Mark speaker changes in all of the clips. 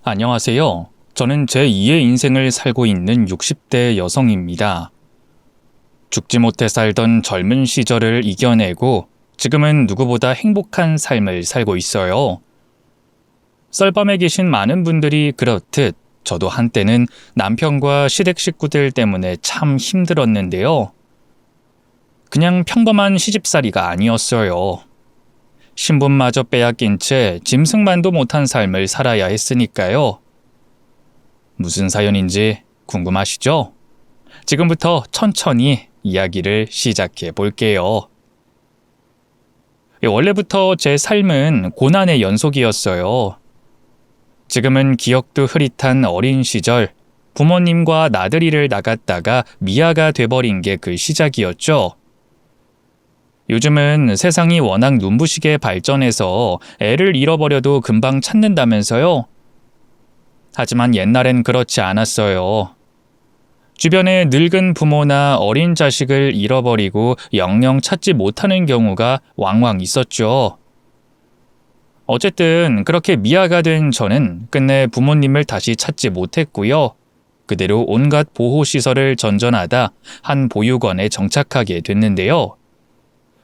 Speaker 1: 안녕하세요. 저는 제2의 인생을 살고 있는 60대 여성입니다. 죽지 못해 살던 젊은 시절을 이겨내고 지금은 누구보다 행복한 삶을 살고 있어요. 썰밤에 계신 많은 분들이 그렇듯 저도 한때는 남편과 시댁 식구들 때문에 참 힘들었는데요. 그냥 평범한 시집살이가 아니었어요. 신분마저 빼앗긴 채 짐승만도 못한 삶을 살아야 했으니까요. 무슨 사연인지 궁금하시죠? 지금부터 천천히 이야기를 시작해 볼게요. 원래부터 제 삶은 고난의 연속이었어요. 지금은 기억도 흐릿한 어린 시절, 부모님과 나들이를 나갔다가 미아가 돼버린 게 그 시작이었죠. 요즘은 세상이 워낙 눈부시게 발전해서 애를 잃어버려도 금방 찾는다면서요? 하지만 옛날엔 그렇지 않았어요. 주변에 늙은 부모나 어린 자식을 잃어버리고 영영 찾지 못하는 경우가 왕왕 있었죠. 어쨌든 그렇게 미아가 된 저는 끝내 부모님을 다시 찾지 못했고요. 그대로 온갖 보호시설을 전전하다 한 보육원에 정착하게 됐는데요.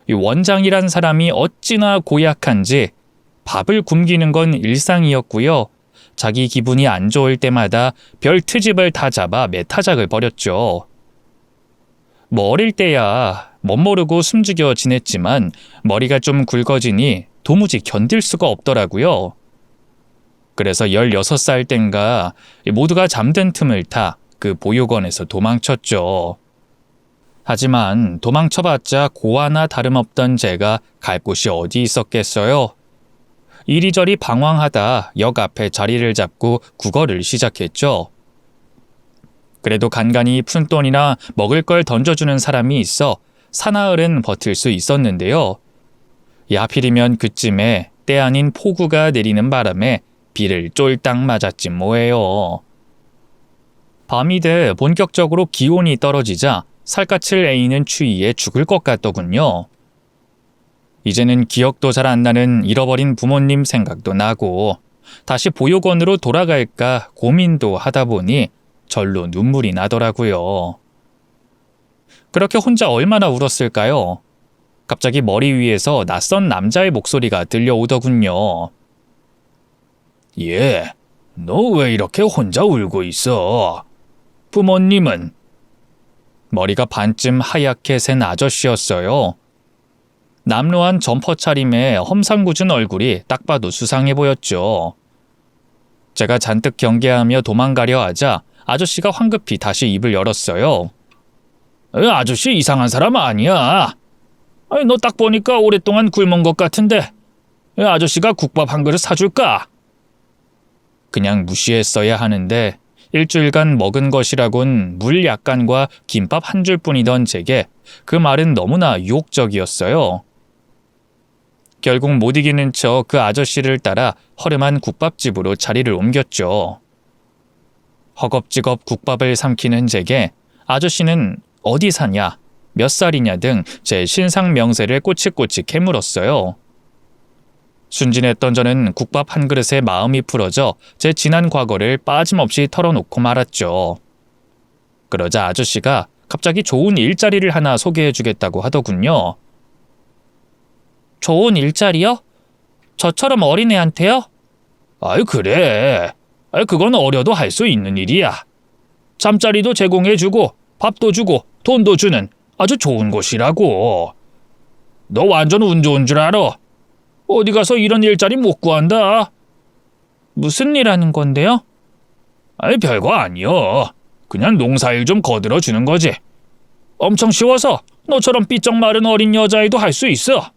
Speaker 1: 이 원장이란 사람이 어찌나 고약한지 밥을 굶기는 건 일상이었고요. 자기 기분이 안 좋을 때마다 별 트집을 다 잡아 매타작을 벌였죠. 뭐 어릴 때야 멋모르고 숨죽여 지냈지만 머리가 좀 굵어지니 도무지 견딜 수가 없더라고요. 그래서 16살 땐가 모두가 잠든 틈을 타 그 보육원에서 도망쳤죠. 하지만 도망쳐봤자 고아나 다름없던 제가 갈 곳이 어디 있었겠어요. 이리저리 방황하다 역 앞에 자리를 잡고 국어를 시작했죠. 그래도 간간히 푼돈이나 먹을 걸 던져주는 사람이 있어 사나흘은 버틸 수 있었는데요. 하필이면 그쯤에 때 아닌 폭우가 내리는 바람에 비를 쫄딱 맞았지 뭐예요. 밤이 돼 본격적으로 기온이 떨어지자 살갗을 에이는 추위에 죽을 것 같더군요. 이제는 기억도 잘 안 나는 잃어버린 부모님 생각도 나고 다시 보육원으로 돌아갈까 고민도 하다 보니 절로 눈물이 나더라고요. 그렇게 혼자 얼마나 울었을까요? 갑자기 머리 위에서 낯선 남자의 목소리가 들려오더군요.
Speaker 2: 예, 너 왜 이렇게 혼자 울고 있어? 부모님은?
Speaker 1: 머리가 반쯤 하얗게 센 아저씨였어요. 남루한 점퍼 차림에 험상궂은 얼굴이 딱 봐도 수상해 보였죠. 제가 잔뜩 경계하며 도망가려 하자 아저씨가 황급히 다시 입을 열었어요.
Speaker 2: 아저씨 이상한 사람 아니야. 너 딱 보니까 오랫동안 굶은 것 같은데 아저씨가 국밥 한 그릇 사줄까?
Speaker 1: 그냥 무시했어야 하는데 일주일간 먹은 것이라곤 물 약간과 김밥 한 줄뿐이던 제게 그 말은 너무나 유혹적이었어요. 결국 못 이기는 척 그 아저씨를 따라 허름한 국밥집으로 자리를 옮겼죠. 허겁지겁 국밥을 삼키는 제게 아저씨는 어디 사냐, 몇 살이냐 등 제 신상 명세를 꼬치꼬치 캐물었어요. 순진했던 저는 국밥 한 그릇에 마음이 풀어져 제 지난 과거를 빠짐없이 털어놓고 말았죠. 그러자 아저씨가 갑자기 좋은 일자리를 하나 소개해주겠다고 하더군요. 좋은 일자리요? 저처럼 어린애한테요?
Speaker 2: 그래. 그건 어려도 할 수 있는 일이야. 잠자리도 제공해주고 밥도 주고 돈도 주는 아주 좋은 곳이라고. 너 완전 운 좋은 줄 알아. 어디 가서 이런 일자리 못 구한다.
Speaker 1: 무슨 일 하는 건데요?
Speaker 2: 별거 아니여. 그냥 농사일 좀 거들어 주는 거지. 엄청 쉬워서 너처럼 삐쩍 마른 어린 여자애도 할 수 있어.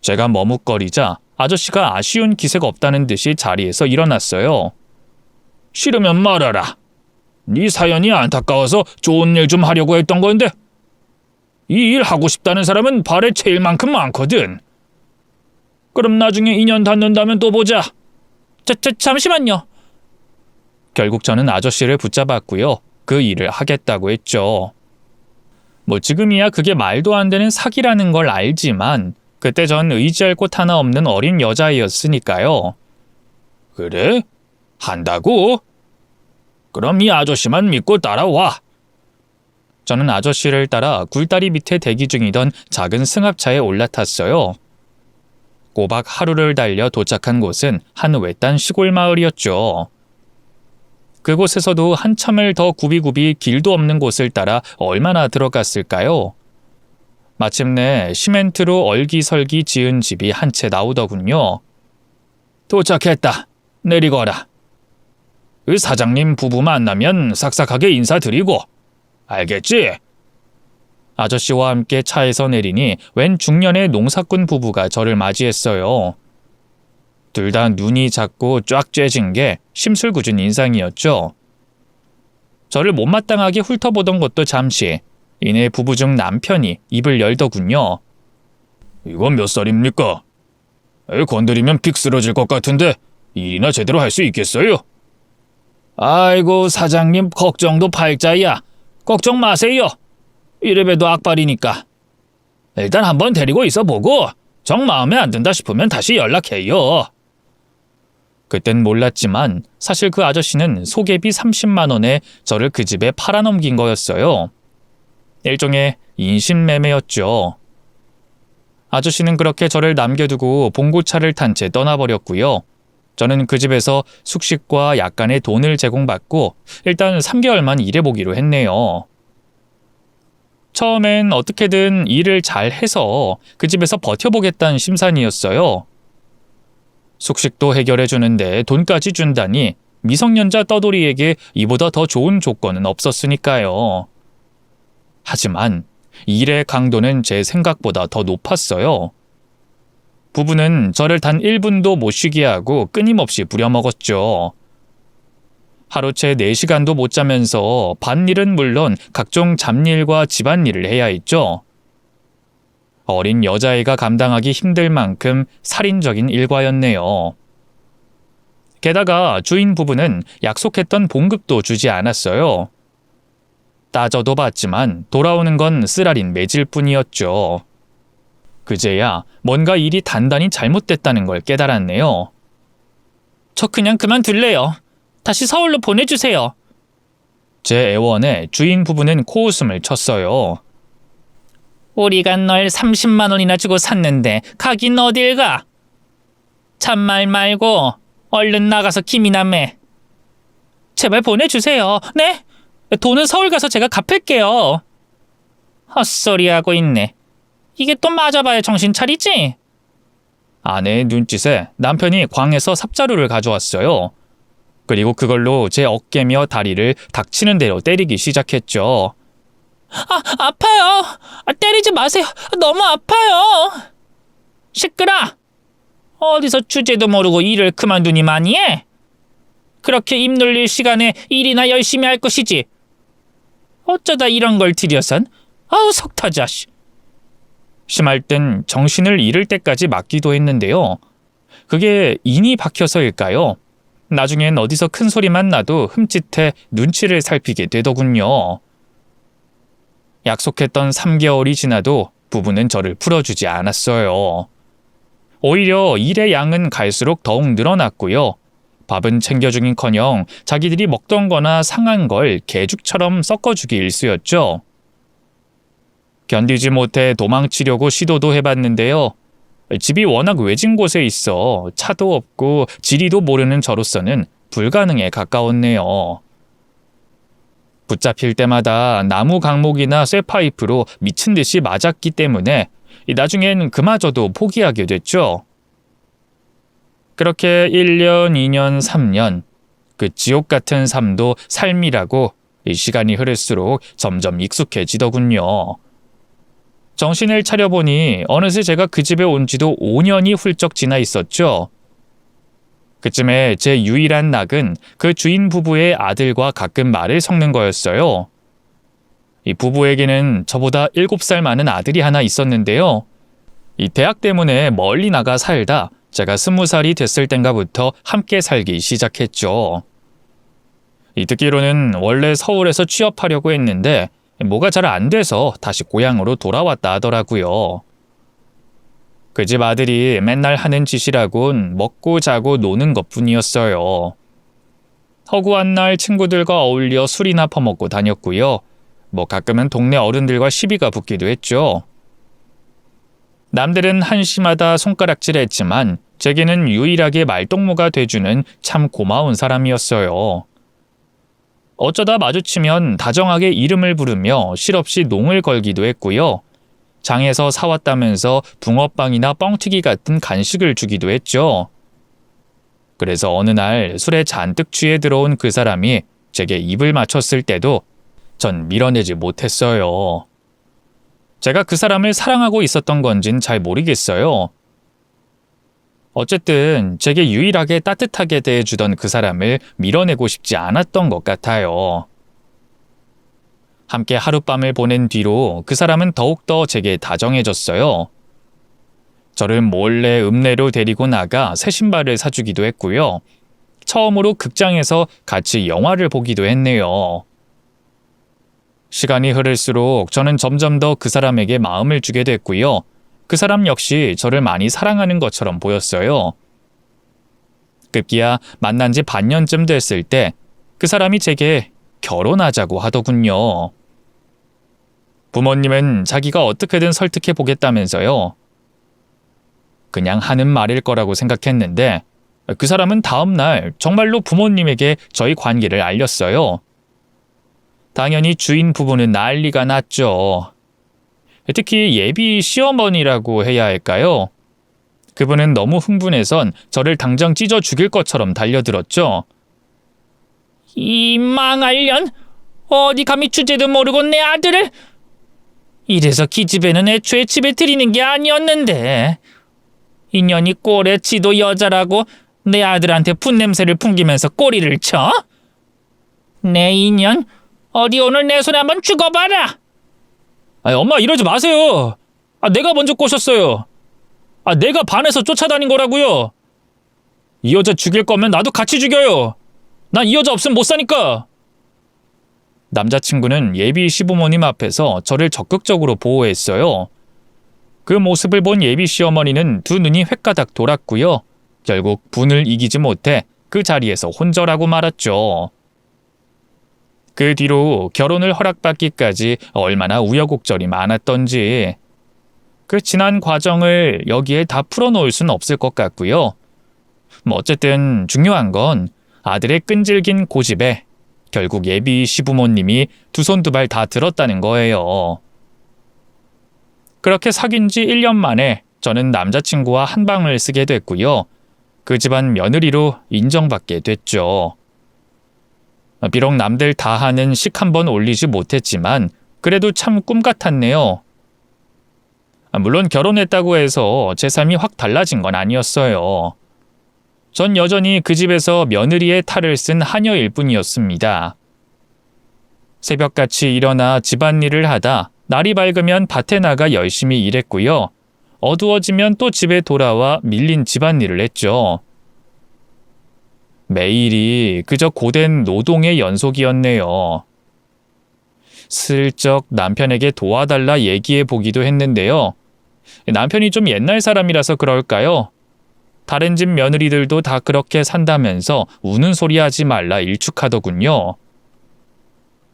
Speaker 1: 제가 머뭇거리자 아저씨가 아쉬운 기색 없다는 듯이 자리에서 일어났어요.
Speaker 2: 싫으면 말아라. 네 사연이 안타까워서 좋은 일 좀 하려고 했던 건데 이 일 하고 싶다는 사람은 발에 채일 만큼 많거든. 그럼 나중에 인연 닿는다면 또 보자.
Speaker 1: 잠시만요. 결국 저는 아저씨를 붙잡았고요. 그 일을 하겠다고 했죠. 뭐 지금이야 그게 말도 안 되는 사기라는 걸 알지만 그때 전 의지할 곳 하나 없는 어린 여자애였으니까요.
Speaker 2: 그래? 한다고? 그럼 이 아저씨만 믿고 따라와.
Speaker 1: 저는 아저씨를 따라 굴다리 밑에 대기 중이던 작은 승합차에 올라탔어요. 꼬박 하루를 달려 도착한 곳은 한 외딴 시골 마을이었죠. 그곳에서도 한참을 더 굽이굽이 길도 없는 곳을 따라 얼마나 들어갔을까요? 마침내 시멘트로 얼기설기 지은 집이 한 채 나오더군요.
Speaker 2: 도착했다. 내리거라. 그 사장님 부부 만나면 싹싹하게 인사드리고. 알겠지?
Speaker 1: 아저씨와 함께 차에서 내리니 웬 중년의 농사꾼 부부가 저를 맞이했어요. 둘 다 눈이 작고 쫙 쬐진 게 심술궂은 인상이었죠. 저를 못마땅하게 훑어보던 것도 잠시, 이내 부부 중 남편이 입을 열더군요.
Speaker 2: 이건 몇 살입니까? 건드리면 픽 쓰러질 것 같은데 일이나 제대로 할 수 있겠어요? 아이고 사장님 걱정도 팔자야. 걱정 마세요. 이래봬도 악발이니까. 일단 한번 데리고 있어보고 정 마음에 안 든다 싶으면 다시 연락해요.
Speaker 1: 그땐 몰랐지만 사실 그 아저씨는 소개비 30만 원에 저를 그 집에 팔아넘긴 거였어요. 일종의 인신매매였죠. 아저씨는 그렇게 저를 남겨두고 봉고차를 탄 채 떠나버렸고요. 저는 그 집에서 숙식과 약간의 돈을 제공받고 일단 3개월만 일해보기로 했네요. 처음엔 어떻게든 일을 잘 해서 그 집에서 버텨보겠다는 심산이었어요. 숙식도 해결해 주는데 돈까지 준다니 미성년자 떠돌이에게 이보다 더 좋은 조건은 없었으니까요. 하지만 일의 강도는 제 생각보다 더 높았어요. 부부는 저를 단 1분도 못 쉬게 하고 끊임없이 부려먹었죠. 하루 채 4시간도 못 자면서 밭일은 물론 각종 잡일과 집안일을 해야 했죠. 어린 여자애가 감당하기 힘들 만큼 살인적인 일과였네요. 게다가 주인 부부는 약속했던 봉급도 주지 않았어요. 따져도 봤지만 돌아오는 건 쓰라린 매질 뿐이었죠. 그제야 뭔가 일이 단단히 잘못됐다는 걸 깨달았네요. 저 그냥 그만둘래요. 다시 서울로 보내주세요. 제 애원에 주인 부부는 코웃음을 쳤어요. 우리가 널 30만 원이나 주고 샀는데 가긴 어딜 가? 참말 말고 얼른 나가서 김이나 매. 제발 보내주세요. 네? 돈은 서울 가서 제가 갚을게요. 헛소리하고 있네. 이게 또 맞아봐야 정신 차리지? 아내의 눈짓에 남편이 광에서 삽자루를 가져왔어요. 그리고 그걸로 제 어깨며 다리를 닥치는 대로 때리기 시작했죠. 아파요. 때리지 마세요. 너무 아파요. 시끄러. 어디서 주제도 모르고 일을 그만두니 많이 해? 그렇게 입 놀릴 시간에 일이나 열심히 할 것이지. 어쩌다 이런 걸 들여선? 아우 속 터져. 심할 땐 정신을 잃을 때까지 맞기도 했는데요. 그게 인이 박혀서일까요? 나중엔 어디서 큰 소리만 나도 흠칫해 눈치를 살피게 되더군요. 약속했던 3개월이 지나도 부부는 저를 풀어주지 않았어요. 오히려 일의 양은 갈수록 더욱 늘어났고요. 밥은 챙겨주긴커녕 자기들이 먹던 거나 상한 걸 개죽처럼 섞어주기 일쑤였죠. 견디지 못해 도망치려고 시도도 해봤는데요. 집이 워낙 외진 곳에 있어 차도 없고 지리도 모르는 저로서는 불가능에 가까웠네요. 붙잡힐 때마다 나무 강목이나 쇠파이프로 미친 듯이 맞았기 때문에 나중엔 그마저도 포기하게 됐죠. 그렇게 1년, 2년, 3년 그 지옥 같은 삶도 삶이라고 시간이 흐를수록 점점 익숙해지더군요. 정신을 차려보니 어느새 제가 그 집에 온 지도 5년이 훌쩍 지나 있었죠. 그쯤에 제 유일한 낙은 그 주인 부부의 아들과 가끔 말을 섞는 거였어요. 이 부부에게는 저보다 7살 많은 아들이 하나 있었는데요. 이 대학 때문에 멀리 나가 살다 제가 20살이 됐을 땐가부터 함께 살기 시작했죠. 듣기로는 원래 서울에서 취업하려고 했는데 뭐가 잘 안 돼서 다시 고향으로 돌아왔다 하더라고요. 그 집 아들이 맨날 하는 짓이라곤 먹고 자고 노는 것뿐이었어요. 허구한 날 친구들과 어울려 술이나 퍼먹고 다녔고요. 가끔은 동네 어른들과 시비가 붙기도 했죠. 남들은 한시마다 손가락질했지만 제게는 유일하게 말동무가 돼주는 참 고마운 사람이었어요. 어쩌다 마주치면 다정하게 이름을 부르며 실없이 농을 걸기도 했고요. 장에서 사왔다면서 붕어빵이나 뻥튀기 같은 간식을 주기도 했죠. 그래서 어느 날 술에 잔뜩 취해 들어온 그 사람이 제게 입을 맞췄을 때도 전 밀어내지 못했어요. 제가 그 사람을 사랑하고 있었던 건진 잘 모르겠어요. 어쨌든 제게 유일하게 따뜻하게 대해주던 그 사람을 밀어내고 싶지 않았던 것 같아요. 함께 하룻밤을 보낸 뒤로 그 사람은 더욱더 제게 다정해졌어요. 저를 몰래 읍내로 데리고 나가 새 신발을 사주기도 했고요. 처음으로 극장에서 같이 영화를 보기도 했네요. 시간이 흐를수록 저는 점점 더 그 사람에게 마음을 주게 됐고요. 그 사람 역시 저를 많이 사랑하는 것처럼 보였어요. 급기야 만난 지 반년쯤 됐을 때 그 사람이 제게 결혼하자고 하더군요. 부모님은 자기가 어떻게든 설득해 보겠다면서요. 그냥 하는 말일 거라고 생각했는데 그 사람은 다음 날 정말로 부모님에게 저희 관계를 알렸어요. 당연히 주인 부부는 난리가 났죠. 특히 예비 시어머니라고 해야 할까요? 그분은 너무 흥분해선 저를 당장 찢어 죽일 것처럼 달려들었죠.
Speaker 2: 이 망할 년! 어디 감히 주제도 모르고 내 아들을! 이래서 기집애는 애초에 집에 들이는 게 아니었는데 이 년이 꼴에 지도 여자라고 내 아들한테 풋냄새를 풍기면서 꼬리를 쳐? 내 인연 어디 오늘 내 손에 한번 죽어봐라!
Speaker 1: 엄마 이러지 마세요. 내가 먼저 꼬셨어요. 내가 반해서 쫓아다닌 거라고요. 이 여자 죽일 거면 나도 같이 죽여요. 난 이 여자 없으면 못 사니까. 남자친구는 예비 시부모님 앞에서 저를 적극적으로 보호했어요. 그 모습을 본 예비 시어머니는 두 눈이 횟가닥 돌았고요. 결국 분을 이기지 못해 그 자리에서 혼절하고 말았죠. 그 뒤로 결혼을 허락받기까지 얼마나 우여곡절이 많았던지 그 지난 과정을 여기에 다 풀어놓을 수는 없을 것 같고요. 어쨌든 중요한 건 아들의 끈질긴 고집에 결국 예비 시부모님이 두 손 두 발 다 들었다는 거예요. 그렇게 사귄 지 1년 만에 저는 남자친구와 한 방을 쓰게 됐고요. 그 집안 며느리로 인정받게 됐죠. 비록 남들 다 하는 식 한 번 올리지 못했지만 그래도 참 꿈 같았네요. 물론 결혼했다고 해서 제 삶이 확 달라진 건 아니었어요. 전 여전히 그 집에서 며느리의 탈을 쓴 하녀일 뿐이었습니다. 새벽같이 일어나 집안일을 하다 날이 밝으면 밭에 나가 열심히 일했고요. 어두워지면 또 집에 돌아와 밀린 집안일을 했죠. 매일이 그저 고된 노동의 연속이었네요. 슬쩍 남편에게 도와달라 얘기해 보기도 했는데요. 남편이 좀 옛날 사람이라서 그럴까요? 다른 집 며느리들도 다 그렇게 산다면서 우는 소리 하지 말라 일축하더군요.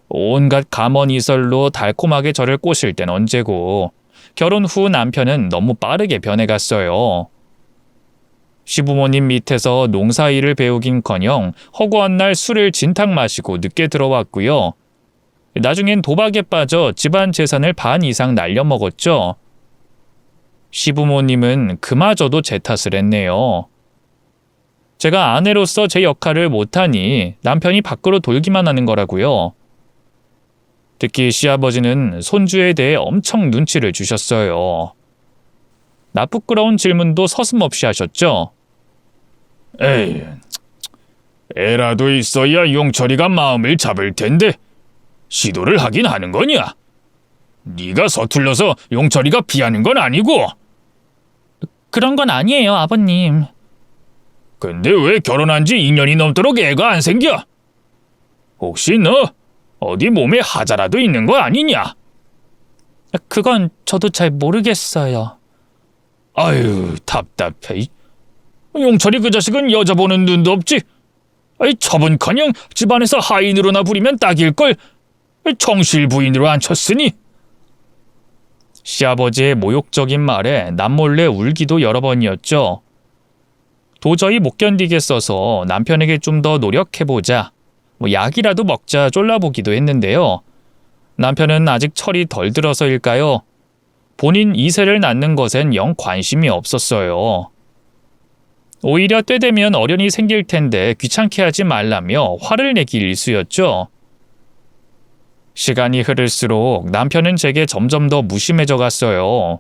Speaker 1: 온갖 감언이설로 달콤하게 저를 꼬실 땐 언제고 결혼 후 남편은 너무 빠르게 변해갔어요. 시부모님 밑에서 농사일을 배우긴커녕 허구한 날 술을 진탕 마시고 늦게 들어왔고요. 나중엔 도박에 빠져 집안 재산을 반 이상 날려먹었죠. 시부모님은 그마저도 제 탓을 했네요. 제가 아내로서 제 역할을 못하니 남편이 밖으로 돌기만 하는 거라고요. 특히 시아버지는 손주에 대해 엄청 눈치를 주셨어요. 나부끄러운 질문도 서슴없이 하셨죠.
Speaker 2: 에이, 애라도 있어야 용철이가 마음을 잡을 텐데 시도를 하긴 하는 거냐? 네가 서툴러서 용철이가 피하는 건 아니고.
Speaker 1: 그런 건 아니에요, 아버님.
Speaker 2: 근데 왜 결혼한 지 2년이 넘도록 애가 안 생겨? 혹시 너 어디 몸에 하자라도 있는 거 아니냐?
Speaker 1: 그건 저도 잘 모르겠어요.
Speaker 2: 아유, 답답해. 용철이 그 자식은 여자 보는 눈도 없지. 저분커녕 집안에서 하인으로나 부리면 딱일걸. 정실 부인으로 앉혔으니.
Speaker 1: 시아버지의 모욕적인 말에 남몰래 울기도 여러 번이었죠. 도저히 못 견디겠어서 남편에게 좀 더 노력해보자, 약이라도 먹자 쫄라보기도 했는데요. 남편은 아직 철이 덜 들어서일까요? 본인 2세를 낳는 것엔 영 관심이 없었어요. 오히려 때 되면 어련히 생길 텐데 귀찮게 하지 말라며 화를 내기 일쑤였죠. 시간이 흐를수록 남편은 제게 점점 더 무심해져 갔어요.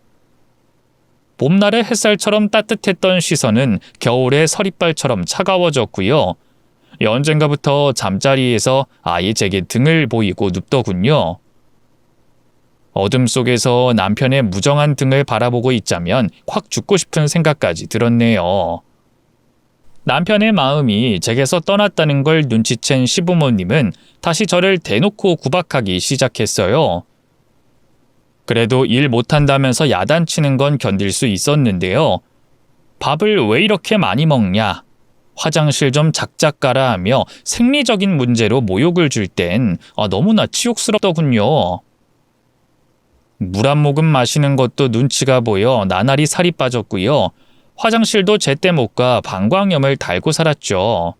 Speaker 1: 봄날의 햇살처럼 따뜻했던 시선은 겨울의 서리발처럼 차가워졌고요. 언젠가부터 잠자리에서 아예 제게 등을 보이고 눕더군요. 어둠 속에서 남편의 무정한 등을 바라보고 있자면 확 죽고 싶은 생각까지 들었네요. 남편의 마음이 제게서 떠났다는 걸 눈치챈 시부모님은 다시 저를 대놓고 구박하기 시작했어요. 그래도 일 못한다면서 야단치는 건 견딜 수 있었는데요. 밥을 왜 이렇게 많이 먹냐, 화장실 좀 작작 가라 하며 생리적인 문제로 모욕을 줄 땐 너무나 치욕스럽더군요. 물 한 모금 마시는 것도 눈치가 보여 나날이 살이 빠졌고요. 화장실도 제때 못 가 방광염을 달고 살았죠.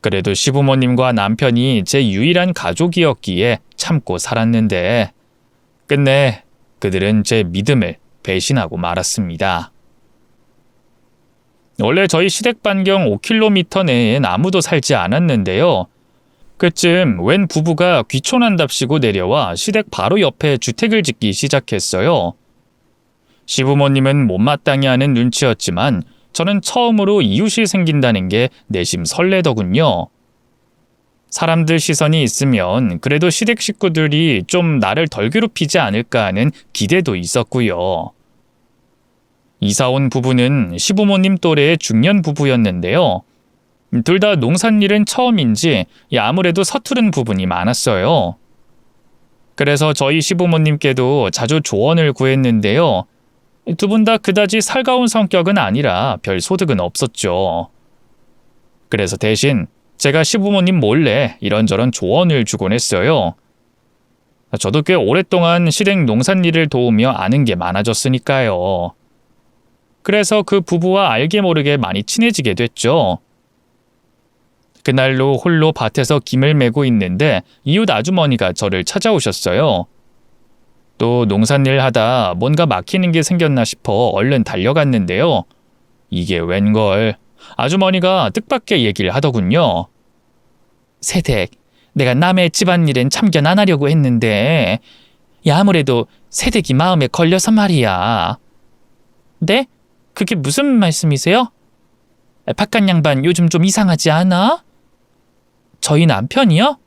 Speaker 1: 그래도 시부모님과 남편이 제 유일한 가족이었기에 참고 살았는데 끝내 그들은 제 믿음을 배신하고 말았습니다. 원래 저희 시댁 반경 5km 내엔 아무도 살지 않았는데요. 그쯤 웬 부부가 귀촌한답시고 내려와 시댁 바로 옆에 주택을 짓기 시작했어요. 시부모님은 못마땅해 하는 눈치였지만 저는 처음으로 이웃이 생긴다는 게 내심 설레더군요. 사람들 시선이 있으면 그래도 시댁 식구들이 좀 나를 덜 괴롭히지 않을까 하는 기대도 있었고요. 이사 온 부부는 시부모님 또래의 중년 부부였는데요. 둘 다 농산일은 처음인지 아무래도 서투른 부분이 많았어요. 그래서 저희 시부모님께도 자주 조언을 구했는데요. 두 분 다 그다지 살가운 성격은 아니라 별 소득은 없었죠. 그래서 대신 제가 시부모님 몰래 이런저런 조언을 주곤 했어요. 저도 꽤 오랫동안 시댁 농산일을 도우며 아는 게 많아졌으니까요. 그래서 그 부부와 알게 모르게 많이 친해지게 됐죠. 그날로 홀로 밭에서 김을 메고 있는데 이웃 아주머니가 저를 찾아오셨어요. 또 농산일 하다 뭔가 막히는 게 생겼나 싶어 얼른 달려갔는데요. 이게 웬걸, 아주머니가 뜻밖의 얘기를 하더군요. 새댁, 내가 남의 집안일엔 참견 안 하려고 했는데 아무래도 새댁이 마음에 걸려서 말이야. 네? 그게 무슨 말씀이세요? 바깥 양반 요즘 좀 이상하지 않아? 저희 남편이요?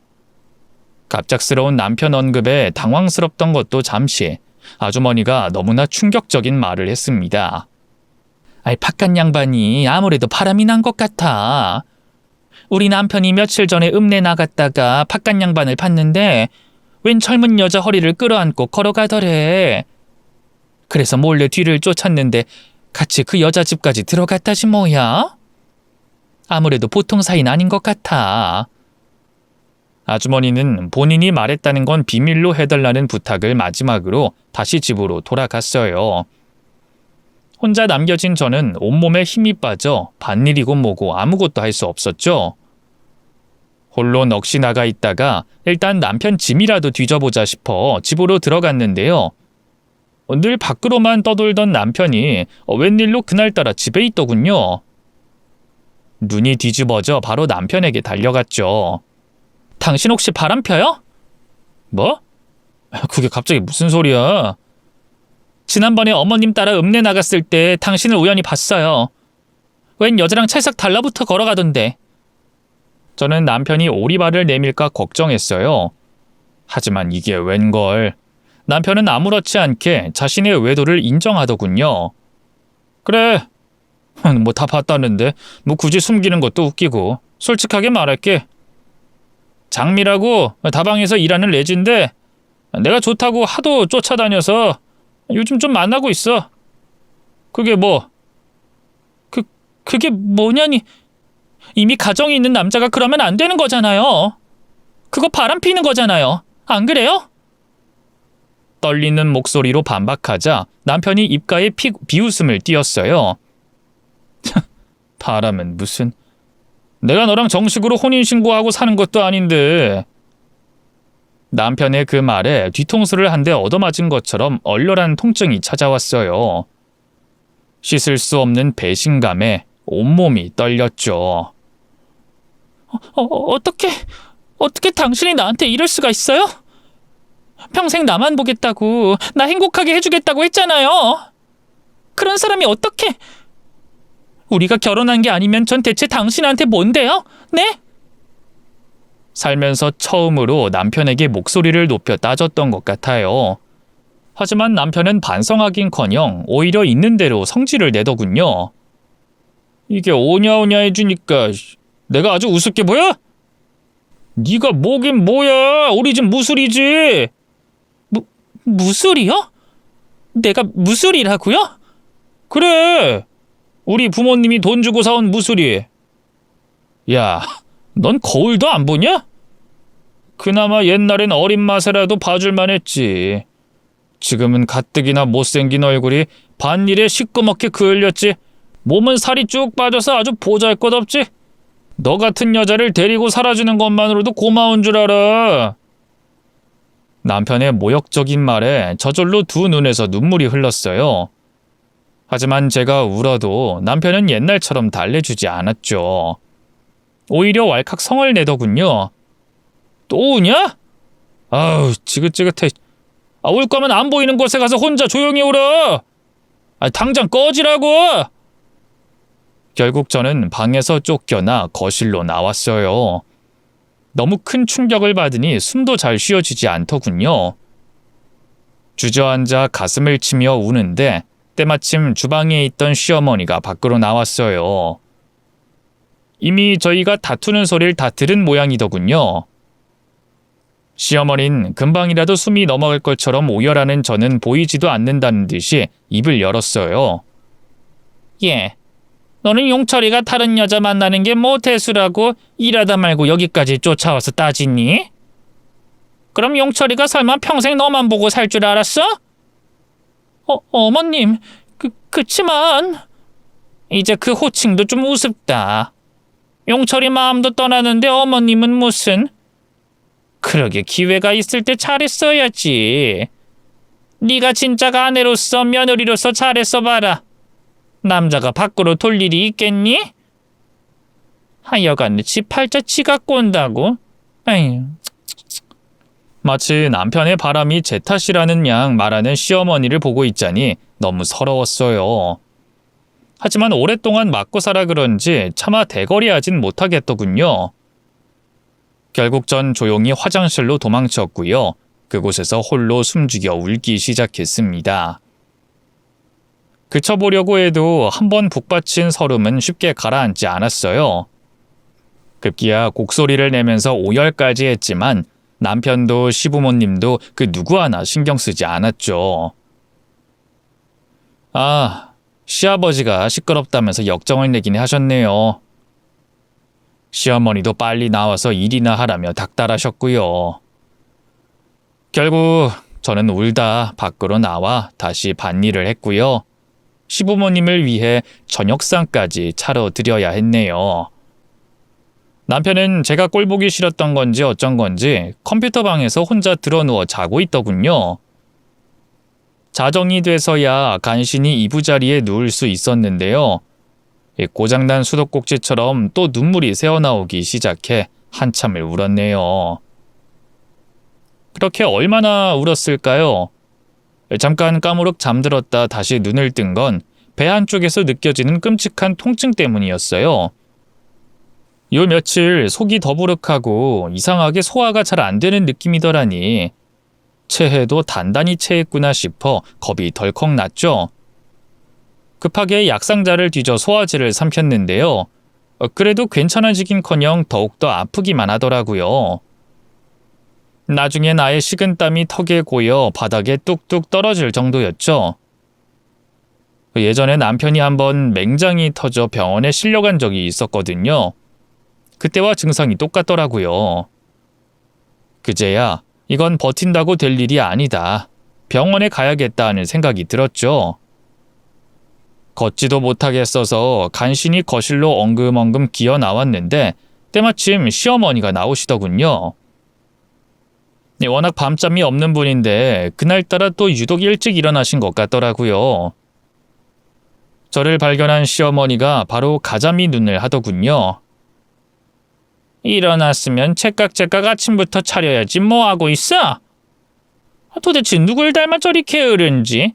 Speaker 1: 갑작스러운 남편 언급에 당황스럽던 것도 잠시, 아주머니가 너무나 충격적인 말을 했습니다. 바깥 양반이 아무래도 바람이 난 것 같아. 우리 남편이 며칠 전에 읍내 나갔다가 바깥 양반을 봤는데 웬 젊은 여자 허리를 끌어안고 걸어가더래. 그래서 몰래 뒤를 쫓았는데 같이 그 여자 집까지 들어갔다지 뭐야? 아무래도 보통 사이는 아닌 것 같아. 아주머니는 본인이 말했다는 건 비밀로 해달라는 부탁을 마지막으로 다시 집으로 돌아갔어요. 혼자 남겨진 저는 온몸에 힘이 빠져 밭일이고 뭐고 아무것도 할 수 없었죠. 홀로 넋이 나가 있다가 일단 남편 짐이라도 뒤져보자 싶어 집으로 들어갔는데요. 늘 밖으로만 떠돌던 남편이 웬일로 그날따라 집에 있더군요. 눈이 뒤집어져 바로 남편에게 달려갔죠. 당신 혹시 바람 펴요? 뭐? 그게 갑자기 무슨 소리야? 지난번에 어머님 따라 읍내 나갔을 때 당신을 우연히 봤어요. 웬 여자랑 찰싹 달라붙어 걸어가던데. 저는 남편이 오리발을 내밀까 걱정했어요. 하지만 이게 웬걸. 남편은 아무렇지 않게 자신의 외도를 인정하더군요. 그래, 뭐 다 봤다는데 뭐 굳이 숨기는 것도 웃기고 솔직하게 말할게. 장미라고 다방에서 일하는 레지인데 내가 좋다고 하도 쫓아다녀서 요즘 좀 만나고 있어. 그게 뭐? 그게 뭐냐니?
Speaker 2: 이미 가정이 있는 남자가 그러면 안 되는 거잖아요. 그거 바람 피는 거잖아요. 안 그래요?
Speaker 1: 떨리는 목소리로 반박하자 남편이 입가에 비웃음을 띄었어요. 바람은 무슨... 내가 너랑 정식으로 혼인신고하고 사는 것도 아닌데... 남편의 그 말에 뒤통수를 한 대 얻어맞은 것처럼 얼얼한 통증이 찾아왔어요. 씻을 수 없는 배신감에 온몸이 떨렸죠.
Speaker 2: 어떻게 당신이 나한테 이럴 수가 있어요? 평생 나만 보겠다고, 나 행복하게 해주겠다고 했잖아요. 그런 사람이 어떻게... 우리가 결혼한 게 아니면 전 대체 당신한테 뭔데요? 네?
Speaker 1: 살면서 처음으로 남편에게 목소리를 높여 따졌던 것 같아요. 하지만 남편은 반성하긴커녕 오히려 있는 대로 성질을 내더군요. 이게 오냐오냐 해주니까 내가 아주 우습게 보여? 네가 뭐긴 뭐야. 우리 집 무술이지.
Speaker 2: 무술이요? 내가 무술이라고요?
Speaker 1: 그래. 우리 부모님이 돈 주고 사온 무술이. 야, 넌 거울도 안 보냐? 그나마 옛날엔 어린 맛에라도 봐줄만 했지. 지금은 가뜩이나 못생긴 얼굴이 반일에 시꺼멓게 그을렸지. 몸은 살이 쭉 빠져서 아주 보잘것없지. 너 같은 여자를 데리고 살아주는 것만으로도 고마운 줄 알아. 남편의 모욕적인 말에 저절로 두 눈에서 눈물이 흘렀어요. 하지만 제가 울어도 남편은 옛날처럼 달래주지 않았죠. 오히려 왈칵 성을 내더군요. 또 우냐? 아우, 지긋지긋해. 울 거면 안 보이는 곳에 가서 혼자 조용히 울어. 당장 꺼지라고. 결국 저는 방에서 쫓겨나 거실로 나왔어요. 너무 큰 충격을 받으니 숨도 잘 쉬어지지 않더군요. 주저앉아 가슴을 치며 우는데 때마침 주방에 있던 시어머니가 밖으로 나왔어요. 이미 저희가 다투는 소리를 다 들은 모양이더군요. 시어머니는 금방이라도 숨이 넘어갈 것처럼 오열하는 저는 보이지도 않는다는 듯이 입을 열었어요.
Speaker 2: 예, 너는 용철이가 다른 여자 만나는 게 뭐 대수라고 일하다 말고 여기까지 쫓아와서 따지니? 그럼 용철이가 설마 평생 너만 보고 살 줄 알았어? 어머님, 그치만 이제 그 호칭도 좀 우습다. 용철이 마음도 떠나는데 어머님은 무슨... 그러게 기회가 있을 때 잘했어야지. 네가 진짜가 아내로서 며느리로서 잘했어 봐라. 남자가 밖으로 돌 일이 있겠니? 하여간 지 팔자 지가 꼰다고. 에휴.
Speaker 1: 마치 남편의 바람이 제 탓이라는 양 말하는 시어머니를 보고 있자니 너무 서러웠어요. 하지만 오랫동안 맞고 살아 그런지 차마 대거리하진 못하겠더군요. 결국 전 조용히 화장실로 도망쳤고요. 그곳에서 홀로 숨죽여 울기 시작했습니다. 그쳐보려고 해도 한번 북받친 설움은 쉽게 가라앉지 않았어요. 급기야 곡소리를 내면서 오열까지 했지만 남편도 시부모님도 그 누구 하나 신경 쓰지 않았죠. 아, 시아버지가 시끄럽다면서 역정을 내긴 하셨네요. 시어머니도 빨리 나와서 일이나 하라며 닥달하셨고요. 결국 저는 울다 밖으로 나와 다시 밭일을 했고요. 시부모님을 위해 저녁상까지 차려드려야 했네요. 남편은 제가 꼴보기 싫었던 건지 어쩐 건지 컴퓨터 방에서 혼자 드러누워 자고 있더군요. 자정이 돼서야 간신히 이부자리에 누울 수 있었는데요. 고장난 수도꼭지처럼 또 눈물이 새어나오기 시작해 한참을 울었네요. 그렇게 얼마나 울었을까요? 잠깐 까무룩 잠들었다 다시 눈을 뜬 건 배 한쪽에서 느껴지는 끔찍한 통증 때문이었어요. 요 며칠 속이 더부룩하고 이상하게 소화가 잘 안 되는 느낌이더라니 체해도 단단히 체했구나 싶어 겁이 덜컥 났죠. 급하게 약상자를 뒤져 소화제를 삼켰는데요. 그래도 괜찮아지긴커녕 더욱더 아프기만 하더라고요. 나중에 나의 식은땀이 턱에 고여 바닥에 뚝뚝 떨어질 정도였죠. 예전에 남편이 한번 맹장이 터져 병원에 실려간 적이 있었거든요. 그때와 증상이 똑같더라고요. 그제야 이건 버틴다고 될 일이 아니다. 병원에 가야겠다는 생각이 들었죠. 걷지도 못하겠어서 간신히 거실로 엉금엉금 기어 나왔는데 때마침 시어머니가 나오시더군요. 워낙 밤잠이 없는 분인데 그날따라 또 유독 일찍 일어나신 것 같더라고요. 저를 발견한 시어머니가 바로 가자미 눈을 하더군요. 일어났으면 제깍제깍 아침부터 차려야지 뭐 하고 있어? 도대체 누굴 닮아 저리 게으른지?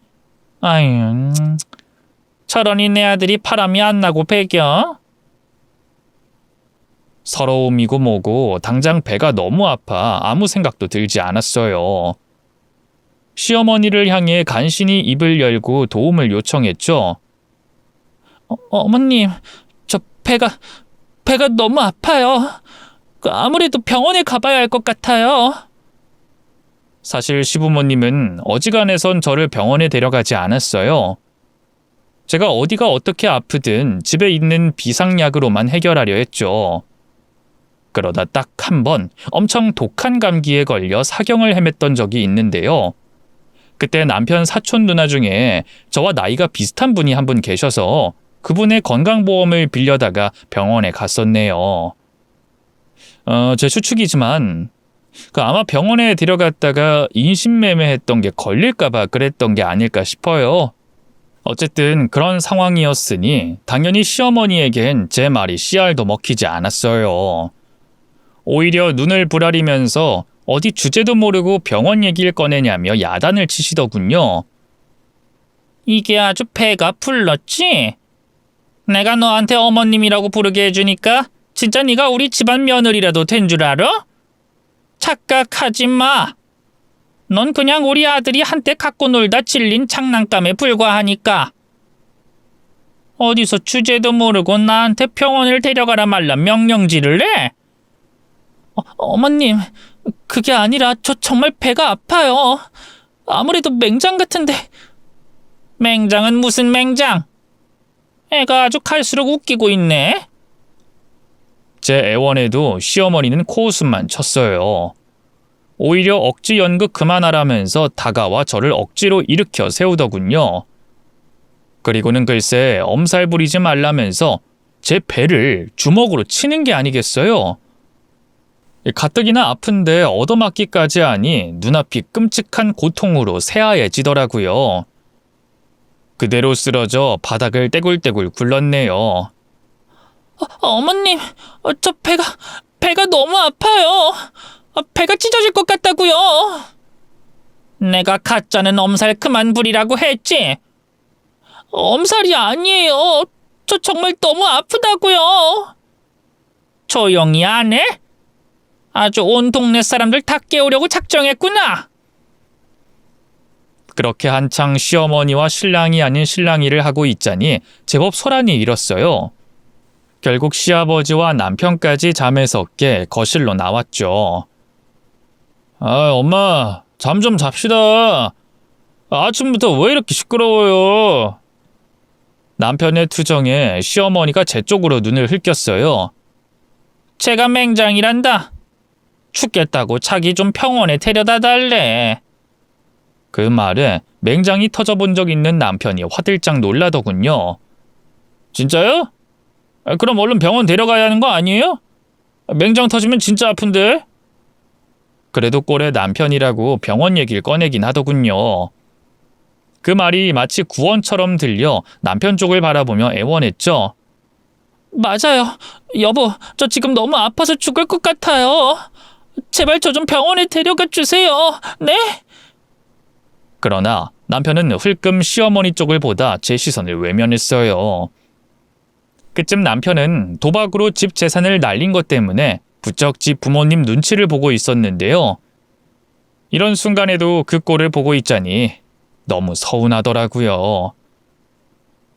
Speaker 1: 아유, 저러니 내 아들이 바람이 안 나고 배겨? 서러움이고 뭐고 당장 배가 너무 아파 아무 생각도 들지 않았어요. 시어머니를 향해 간신히 입을 열고 도움을 요청했죠. 어머님, 저 배가 너무 아파요. 아무래도 병원에 가봐야 할 것 같아요. 사실 시부모님은 어지간해선 저를 병원에 데려가지 않았어요. 제가 어디가 어떻게 아프든 집에 있는 비상약으로만 해결하려 했죠. 그러다 딱 한 번 엄청 독한 감기에 걸려 사경을 헤맸던 적이 있는데요. 그때 남편 사촌 누나 중에 저와 나이가 비슷한 분이 한 분 계셔서 그분의 건강보험을 빌려다가 병원에 갔었네요. 제 추측이지만 아마 병원에 데려갔다가 인신매매했던 게 걸릴까봐 그랬던 게 아닐까 싶어요. 어쨌든 그런 상황이었으니 당연히 시어머니에겐 제 말이 씨알도 먹히지 않았어요. 오히려 눈을 부라리면서 어디 주제도 모르고 병원 얘기를 꺼내냐며 야단을 치시더군요. 이게 아주 배가 불렀지? 내가 너한테 어머님이라고 부르게 해주니까 진짜 네가 우리 집안 며느리라도 된 줄 알아? 착각하지 마. 넌 그냥 우리 아들이 한때 갖고 놀다 질린 장난감에 불과하니까. 어디서 주제도 모르고 나한테 병원을 데려가라 말라 명령질을 해? 어머님, 그게 아니라 저 정말 배가 아파요. 아무래도 맹장 같은데. 맹장은 무슨 맹장? 애가 아주 갈수록 웃기고 있네. 제 애원에도 시어머니는 코웃음만 쳤어요. 오히려 억지 연극 그만하라면서 다가와 저를 억지로 일으켜 세우더군요. 그리고는 글쎄 엄살 부리지 말라면서 제 배를 주먹으로 치는 게 아니겠어요. 가뜩이나 아픈데 얻어맞기까지 하니 눈앞이 끔찍한 고통으로 새하얘지더라고요. 그대로 쓰러져 바닥을 떼굴떼굴 굴렀네요. 어머님, 저 배가 너무 아파요. 배가 찢어질 것 같다고요. 내가 가짜는 엄살 그만 부리라고 했지. 엄살이 아니에요. 저 정말 너무 아프다고요. 조용히 안 해? 아주 온 동네 사람들 다 깨우려고 작정했구나. 그렇게 한창 시어머니와 신랑이 아닌 신랑이를 하고 있자니 제법 소란이 일었어요. 결국 시아버지와 남편까지 잠에서 깨 거실로 나왔죠. 엄마, 잠 좀 잡시다. 아침부터 왜 이렇게 시끄러워요? 남편의 투정에 시어머니가 제 쪽으로 눈을 흘겼어요. 제가 맹장이란다. 죽겠다고 자기 좀 병원에 데려다 달래. 그 말에 맹장이 터져본 적 있는 남편이 화들짝 놀라더군요. 진짜요? 그럼 얼른 병원 데려가야 하는 거 아니에요? 맹장 터지면 진짜 아픈데? 그래도 꼴에 남편이라고 병원 얘기를 꺼내긴 하더군요. 그 말이 마치 구원처럼 들려 남편 쪽을 바라보며 애원했죠. 맞아요. 여보, 저 지금 너무 아파서 죽을 것 같아요. 제발 저 좀 병원에 데려가 주세요. 네? 그러나 남편은 흘끔 시어머니 쪽을 보다 제 시선을 외면했어요. 그쯤 남편은 도박으로 집 재산을 날린 것 때문에 부쩍 집 부모님 눈치를 보고 있었는데요. 이런 순간에도 그 꼴을 보고 있자니 너무 서운하더라고요.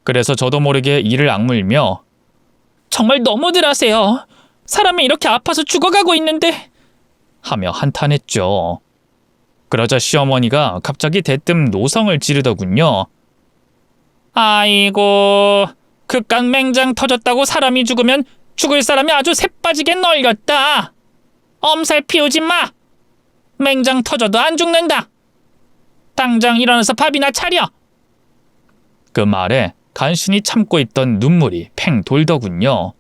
Speaker 1: 그래서 저도 모르게 이를 악물며 정말 너무들 하세요. 사람이 이렇게 아파서 죽어가고 있는데 하며 한탄했죠. 그러자 시어머니가 갑자기 대뜸 노성을 지르더군요. 아이고, 그깟 맹장 터졌다고 사람이 죽으면
Speaker 2: 죽을 사람이 아주 새빠지게 널렸다. 엄살 피우지 마. 맹장 터져도 안 죽는다. 당장 일어나서 밥이나 차려.
Speaker 1: 그 말에 간신히 참고 있던 눈물이 팽 돌더군요.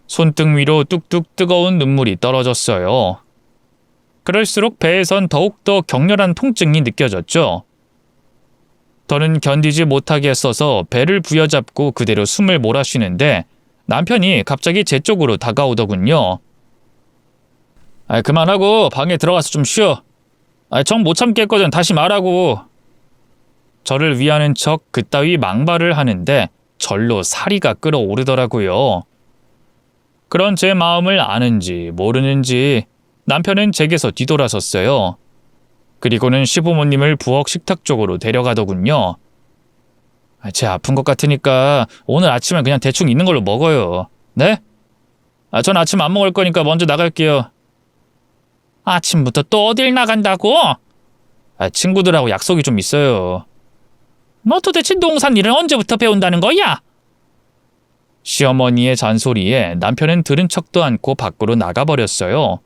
Speaker 1: 손등 위로 뚝뚝 뜨거운 눈물이 떨어졌어요. 그럴수록 배에선 더욱더 격렬한 통증이 느껴졌죠. 더는 견디지 못하겠어서 배를 부여잡고 그대로 숨을 몰아쉬는데 남편이 갑자기 제 쪽으로 다가오더군요. 그만하고 방에 들어가서 좀 쉬어. 정 못 참겠거든. 다시 말하고. 저를 위하는 척 그따위 망발을 하는데 절로 사리가 끓어오르더라고요. 그런 제 마음을 아는지 모르는지 남편은 제게서 뒤돌아섰어요. 그리고는 시부모님을 부엌 식탁 쪽으로 데려가더군요. 제 아픈 것 같으니까 오늘 아침은 그냥 대충 있는 걸로 먹어요. 네? 전 아침 안 먹을 거니까 먼저 나갈게요.
Speaker 2: 아침부터 또 어딜 나간다고?
Speaker 1: 친구들하고 약속이 좀 있어요.
Speaker 2: 너 도대체 농산일을 언제부터 배운다는 거야?
Speaker 1: 시어머니의 잔소리에 남편은 들은 척도 않고 밖으로 나가버렸어요.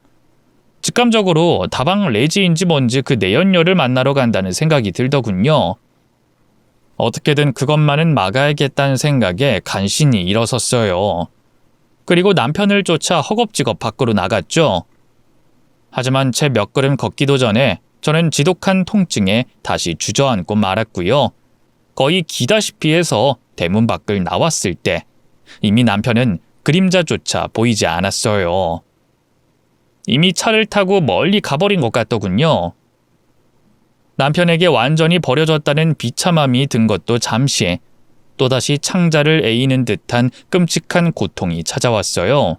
Speaker 1: 직감적으로 다방 레지인지 뭔지 그 내연녀를 만나러 간다는 생각이 들더군요. 어떻게든 그것만은 막아야겠다는 생각에 간신히 일어섰어요. 그리고 남편을 쫓아 허겁지겁 밖으로 나갔죠. 하지만 채 몇 걸음 걷기도 전에 저는 지독한 통증에 다시 주저앉고 말았고요. 거의 기다시피 해서 대문 밖을 나왔을 때 이미 남편은 그림자조차 보이지 않았어요. 이미 차를 타고 멀리 가버린 것 같더군요. 남편에게 완전히 버려졌다는 비참함이 든 것도 잠시 또다시 창자를 에이는 듯한 끔찍한 고통이 찾아왔어요.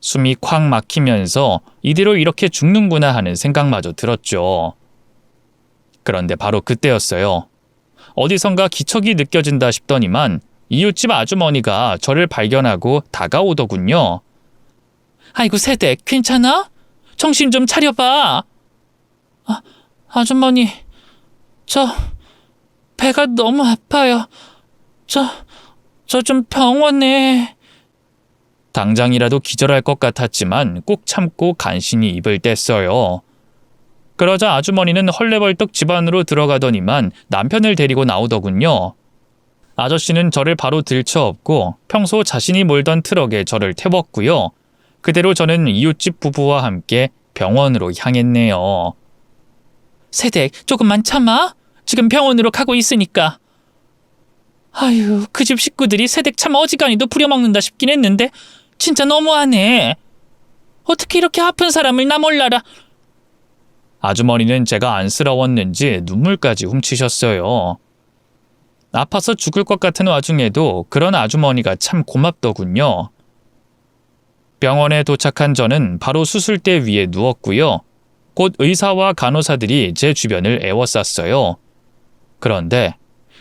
Speaker 1: 숨이 콱 막히면서 이대로 이렇게 죽는구나 하는 생각마저 들었죠. 그런데 바로 그때였어요. 어디선가 기척이 느껴진다 싶더니만 이웃집 아주머니가 저를 발견하고 다가오더군요.
Speaker 2: 아이고 새댁 괜찮아? 정신 좀 차려봐. 아주머니 저 배가 너무 아파요. 저 좀 병원에.
Speaker 1: 당장이라도 기절할 것 같았지만 꾹 참고 간신히 입을 뗐어요. 그러자 아주머니는 헐레벌떡 집 안으로 들어가더니만 남편을 데리고 나오더군요. 아저씨는 저를 바로 들쳐업고 평소 자신이 몰던 트럭에 저를 태웠고요. 그대로 저는 이웃집 부부와 함께 병원으로 향했네요.
Speaker 2: 새댁 조금만 참아. 지금 병원으로 가고 있으니까. 아유, 그 집 식구들이 새댁 참 어지간히도 부려먹는다 싶긴 했는데 진짜 너무하네. 어떻게 이렇게 아픈 사람을 나 몰라라.
Speaker 1: 아주머니는 제가 안쓰러웠는지 눈물까지 훔치셨어요. 아파서 죽을 것 같은 와중에도 그런 아주머니가 참 고맙더군요. 병원에 도착한 저는 바로 수술대 위에 누웠고요. 곧 의사와 간호사들이 제 주변을 에워쌌어요. 그런데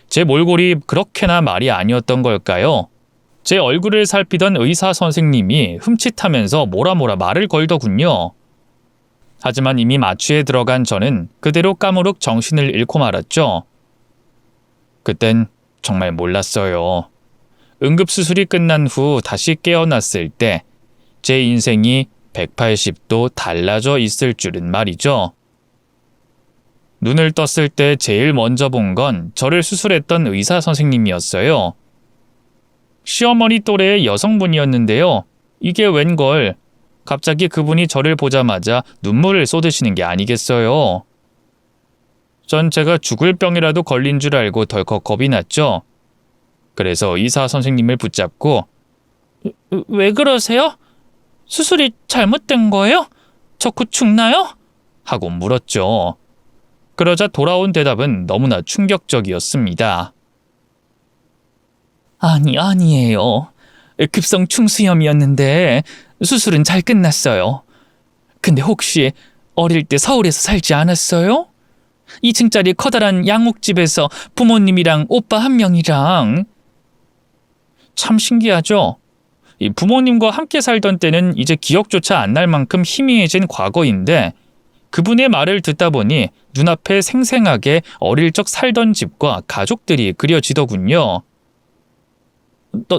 Speaker 1: 제 몰골이 그렇게나 말이 아니었던 걸까요? 제 얼굴을 살피던 의사 선생님이 흠칫하면서 뭐라 말을 걸더군요. 하지만 이미 마취에 들어간 저는 그대로 까무룩 정신을 잃고 말았죠. 그땐 정말 몰랐어요. 응급수술이 끝난 후 다시 깨어났을 때 제 인생이 180도 달라져 있을 줄은 말이죠. 눈을 떴을 때 제일 먼저 본 건 저를 수술했던 의사 선생님이었어요. 시어머니 또래의 여성분이었는데요. 이게 웬걸 갑자기 그분이 저를 보자마자 눈물을 쏟으시는 게 아니겠어요. 전 제가 죽을 병이라도 걸린 줄 알고 덜컥 겁이 났죠. 그래서 의사 선생님을 붙잡고
Speaker 2: 왜 그러세요? 수술이 잘못된 거예요? 저 곧 죽나요?
Speaker 1: 하고 물었죠. 그러자 돌아온 대답은 너무나 충격적이었습니다.
Speaker 2: 아니에요. 급성 충수염이었는데 수술은 잘 끝났어요. 근데 혹시 어릴 때 서울에서 살지 않았어요? 2층짜리 커다란 양옥집에서 부모님이랑 오빠 한 명이랑.
Speaker 1: 참 신기하죠? 이 부모님과 함께 살던 때는 이제 기억조차 안 날 만큼 희미해진 과거인데 그분의 말을 듣다 보니 눈앞에 생생하게 어릴 적 살던 집과 가족들이 그려지더군요.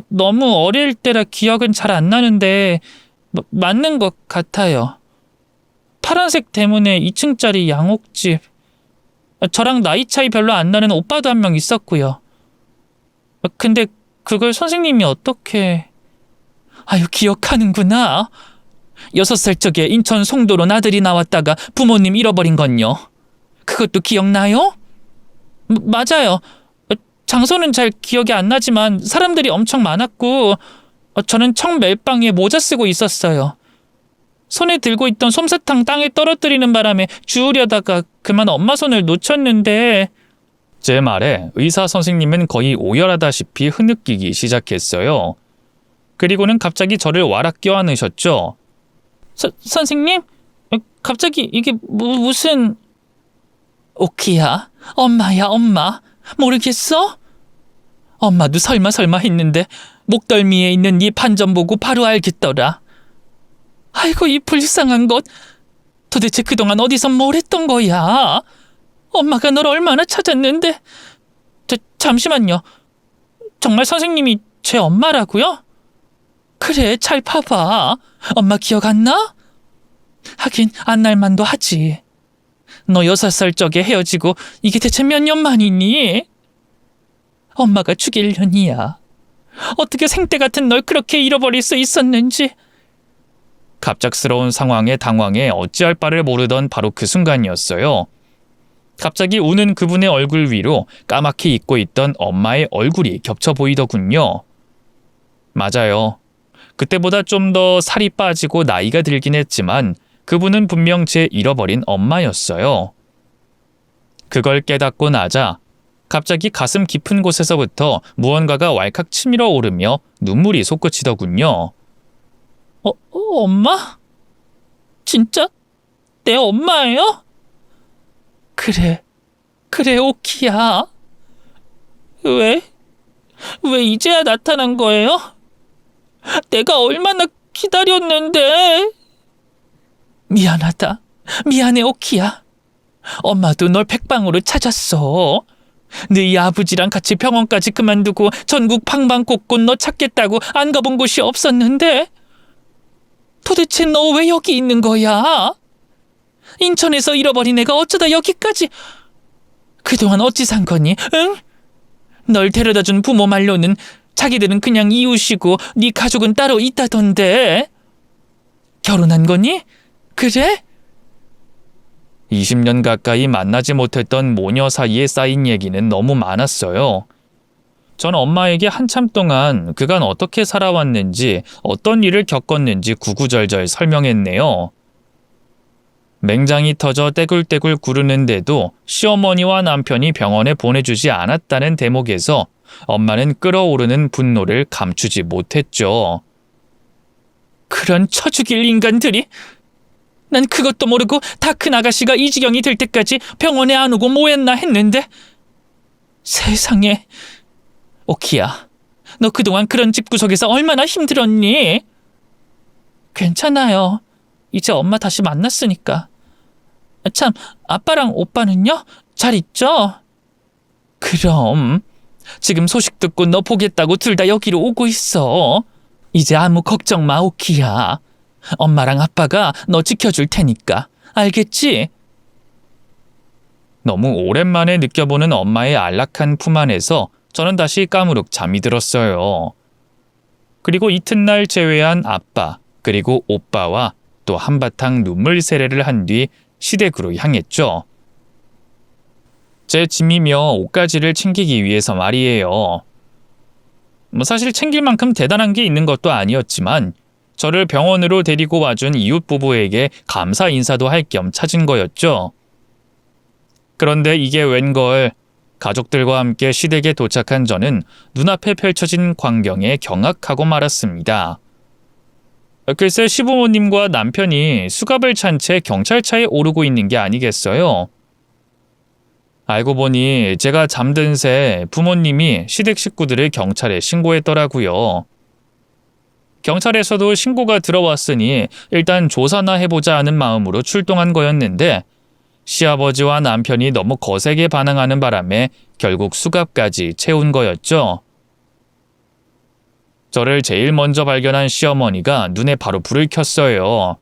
Speaker 1: 너무 어릴 때라 기억은 잘 안 나는데 맞는 것 같아요. 파란색 대문에 2층짜리 양옥집. 저랑 나이 차이 별로 안 나는 오빠도 한 명 있었고요. 근데 그걸 선생님이 어떻게... 아유, 기억하는구나. 6살 적에 인천 송도로 나들이 나왔다가 부모님 잃어버린 건요. 그것도 기억나요? 맞아요. 장소는 잘 기억이 안 나지만 사람들이 엄청 많았고 저는 청 멜빵에 모자 쓰고 있었어요. 손에 들고 있던 솜사탕 땅에 떨어뜨리는 바람에 주우려다가 그만 엄마 손을 놓쳤는데 제 말에 의사 선생님은 거의 오열하다시피 흐느끼기 시작했어요. 그리고는 갑자기 저를 와락 껴안으셨죠. 선생님? 갑자기 이게 무슨... 오키야, 엄마야 엄마. 모르겠어? 엄마도 설마 했는데 목덜미에 있는 이 반점 보고 바로 알겠더라. 아이고, 이 불쌍한 것. 도대체 그동안 어디서 뭘 했던 거야? 엄마가 널 얼마나 찾았는데. 잠시만요. 정말 선생님이 제 엄마라고요? 그래, 잘 봐봐. 엄마 기억 안 나? 하긴 안 날만도 하지. 너 6살 적에 헤어지고 이게 대체 몇 년 만이니? 엄마가 죽일 년이야. 어떻게 생때 같은 널 그렇게 잃어버릴 수 있었는지. 갑작스러운 상황에 당황해 어찌할 바를 모르던 바로 그 순간이었어요. 갑자기 우는 그분의 얼굴 위로 까맣게 잊고 있던 엄마의 얼굴이 겹쳐 보이더군요. 맞아요. 그때보다 좀 더 살이 빠지고 나이가 들긴 했지만 그분은 분명 제 잃어버린 엄마였어요. 그걸 깨닫고 나자 갑자기 가슴 깊은 곳에서부터 무언가가 왈칵 치밀어 오르며 눈물이 솟구치더군요. 엄마? 진짜? 내 엄마예요? 그래, 오키야. 왜 이제야 나타난 거예요? 내가 얼마나 기다렸는데. 미안하다. 미안해, 오키야. 엄마도 널 백방으로 찾았어. 네 아버지랑 같이 병원까지 그만두고 전국 방방곡곡 너 찾겠다고 안 가본 곳이 없었는데. 도대체 너 왜 여기 있는 거야? 인천에서 잃어버린 애가 어쩌다 여기까지. 그동안 어찌 산 거니? 응? 널 데려다준 부모 말로는 자기들은 그냥 이웃이고 네 가족은 따로 있다던데. 결혼한 거니? 그래? 20년 가까이 만나지 못했던 모녀 사이에 쌓인 얘기는 너무 많았어요. 전 엄마에게 한참 동안 그간 어떻게 살아왔는지, 어떤 일을 겪었는지 구구절절 설명했네요. 맹장이 터져 떼굴떼굴 구르는데도 시어머니와 남편이 병원에 보내주지 않았다는 대목에서 엄마는 끓어오르는 분노를 감추지 못했죠. 그런 처죽일 인간들이! 난 그것도 모르고 다 큰 아가씨가 이 지경이 될 때까지 병원에 안 오고 뭐 했나 했는데. 세상에. 오키야, 너 그동안 그런 집구석에서 얼마나 힘들었니? 괜찮아요. 이제 엄마 다시 만났으니까. 참, 아빠랑 오빠는요? 잘 있죠? 그럼. 지금 소식 듣고 너 보겠다고 둘 다 여기로 오고 있어. 이제 아무 걱정 마, 오키야. 엄마랑 아빠가 너 지켜줄 테니까. 알겠지? 너무 오랜만에 느껴보는 엄마의 안락한 품 안에서 저는 다시 까무룩 잠이 들었어요. 그리고 이튿날 제외한 아빠, 그리고 오빠와 또 한바탕 눈물 세례를 한 뒤 시댁으로 향했죠. 제 짐이며 옷가지를 챙기기 위해서 말이에요. 사실 챙길 만큼 대단한 게 있는 것도 아니었지만 저를 병원으로 데리고 와준 이웃 부부에게 감사 인사도 할 겸 찾은 거였죠. 그런데 이게 웬걸, 가족들과 함께 시댁에 도착한 저는 눈앞에 펼쳐진 광경에 경악하고 말았습니다. 글쎄 시부모님과 남편이 수갑을 찬 채 경찰차에 오르고 있는 게 아니겠어요? 알고 보니 제가 잠든 새 부모님이 시댁 식구들을 경찰에 신고했더라고요. 경찰에서도 신고가 들어왔으니 일단 조사나 해보자 하는 마음으로 출동한 거였는데 시아버지와 남편이 너무 거세게 반항하는 바람에 결국 수갑까지 채운 거였죠. 저를 제일 먼저 발견한 시어머니가 눈에 바로 불을 켰어요.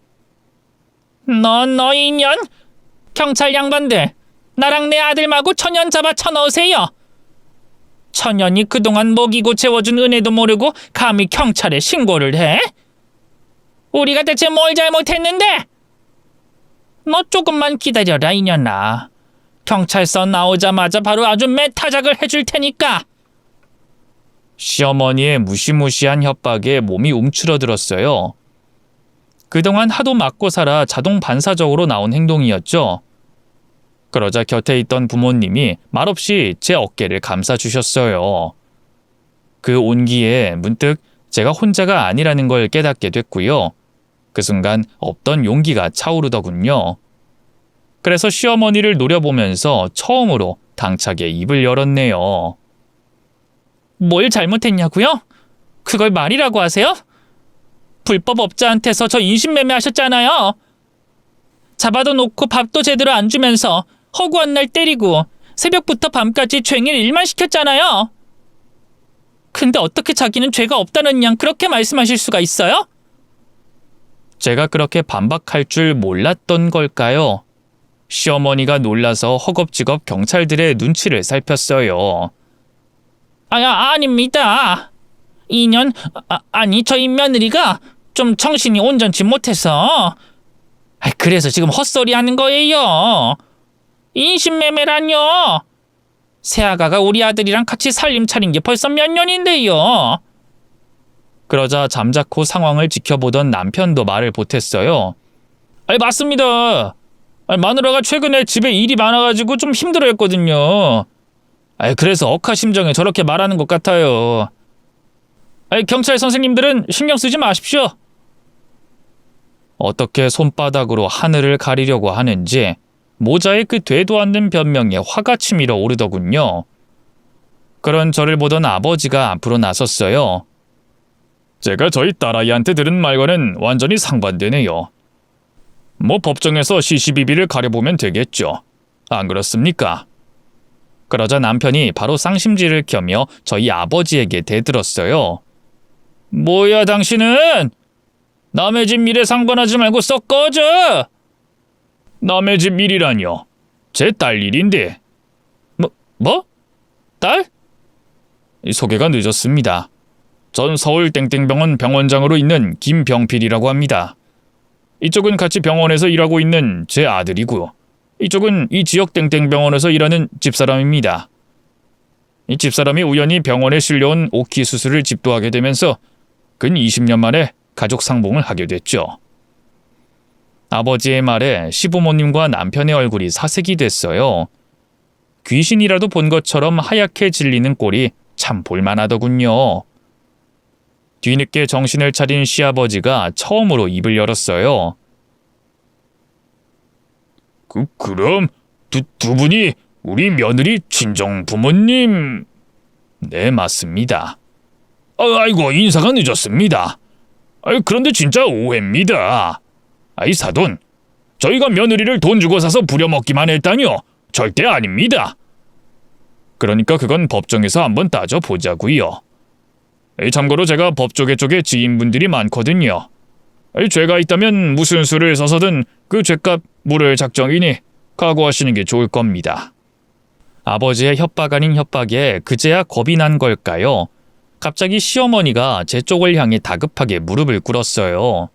Speaker 2: 너 인연? 경찰 양반들, 나랑 내 아들 마구 천연 잡아 쳐넣으세요. 천연이 그동안 먹이고 재워준 은혜도 모르고 감히 경찰에 신고를 해? 우리가 대체 뭘 잘못했는데? 너 조금만 기다려라, 이년아. 경찰서 나오자마자 바로 아주 매타작을 해줄 테니까.
Speaker 1: 시어머니의 무시무시한 협박에 몸이 움츠러들었어요. 그동안 하도 맞고 살아 자동 반사적으로 나온 행동이었죠. 그러자 곁에 있던 부모님이 말없이 제 어깨를 감싸주셨어요. 그 온기에 문득 제가 혼자가 아니라는 걸 깨닫게 됐고요. 그 순간 없던 용기가 차오르더군요. 그래서 시어머니를 노려보면서 처음으로 당차게 입을 열었네요.
Speaker 2: 뭘 잘못했냐고요? 그걸 말이라고 하세요? 불법 업자한테서 저 인신매매 하셨잖아요. 잡아도 놓고 밥도 제대로 안 주면서 허구한 날 때리고 새벽부터 밤까지 촤일 일만 시켰잖아요. 근데 어떻게 자기는 죄가 없다는 양 그렇게 말씀하실 수가 있어요?
Speaker 1: 제가 그렇게 반박할 줄 몰랐던 걸까요? 시어머니가 놀라서 허겁지겁 경찰들의 눈치를 살폈어요.
Speaker 2: 아닙니다. 2년, 아니 저희 며느리가 좀 정신이 온전치 못해서. 그래서 지금 헛소리 하는 거예요. 인신매매란요. 새아가가 우리 아들이랑 같이 살림 차린 게 벌써 몇 년인데요.
Speaker 1: 그러자 잠자코 상황을 지켜보던 남편도 말을 보탰어요.
Speaker 2: 맞습니다. 마누라가 최근에 집에 일이 많아가지고 좀 힘들어했거든요. 그래서 억하심정에 저렇게 말하는 것 같아요. 경찰 선생님들은 신경 쓰지 마십시오.
Speaker 1: 어떻게 손바닥으로 하늘을 가리려고 하는지 모자의 그 되도 않는 변명에 화가 치밀어 오르더군요. 그런 저를 보던 아버지가 앞으로 나섰어요. 제가 저희 딸아이한테 들은 말과는 완전히 상반되네요. 뭐 법정에서 시시비비를 가려보면 되겠죠. 안 그렇습니까? 그러자 남편이 바로 쌍심지를 켜며 저희 아버지에게 대들었어요.
Speaker 2: 뭐야 당신은? 남의 집 일에 상관하지 말고 썩 꺼져.
Speaker 1: 남의 집 일이라뇨? 제 딸 일인데.
Speaker 2: 뭐? 딸?
Speaker 1: 소개가 늦었습니다. 전 서울 땡땡병원 병원장으로 있는 김병필이라고 합니다. 이쪽은 같이 병원에서 일하고 있는 제 아들이고요. 이쪽은 이 지역 땡땡병원에서 일하는 집사람입니다. 이 집사람이 우연히 병원에 실려온 오키 수술을 집도하게 되면서 근 20년 만에 가족 상봉을 하게 됐죠. 아버지의 말에 시부모님과 남편의 얼굴이 사색이 됐어요. 귀신이라도 본 것처럼 하얗게 질리는 꼴이 참 볼만하더군요. 뒤늦게 정신을 차린 시아버지가 처음으로 입을 열었어요. 그럼 두 분이 우리 며느리 친정 부모님? 네, 맞습니다. 아이고, 인사가 늦었습니다. 그런데 진짜 오해입니다. 사돈, 저희가 며느리를 돈 주고 사서 부려먹기만 했다뇨? 절대 아닙니다. 그러니까 그건 법정에서 한번 따져보자고요. 참고로 제가 법조계 쪽에 지인분들이 많거든요. 죄가 있다면 무슨 수를 써서든 그 죄값 물을 작정이니 각오하시는 게 좋을 겁니다. 아버지의 협박 아닌 협박에 그제야 겁이 난 걸까요? 갑자기 시어머니가 제 쪽을 향해 다급하게 무릎을 꿇었어요.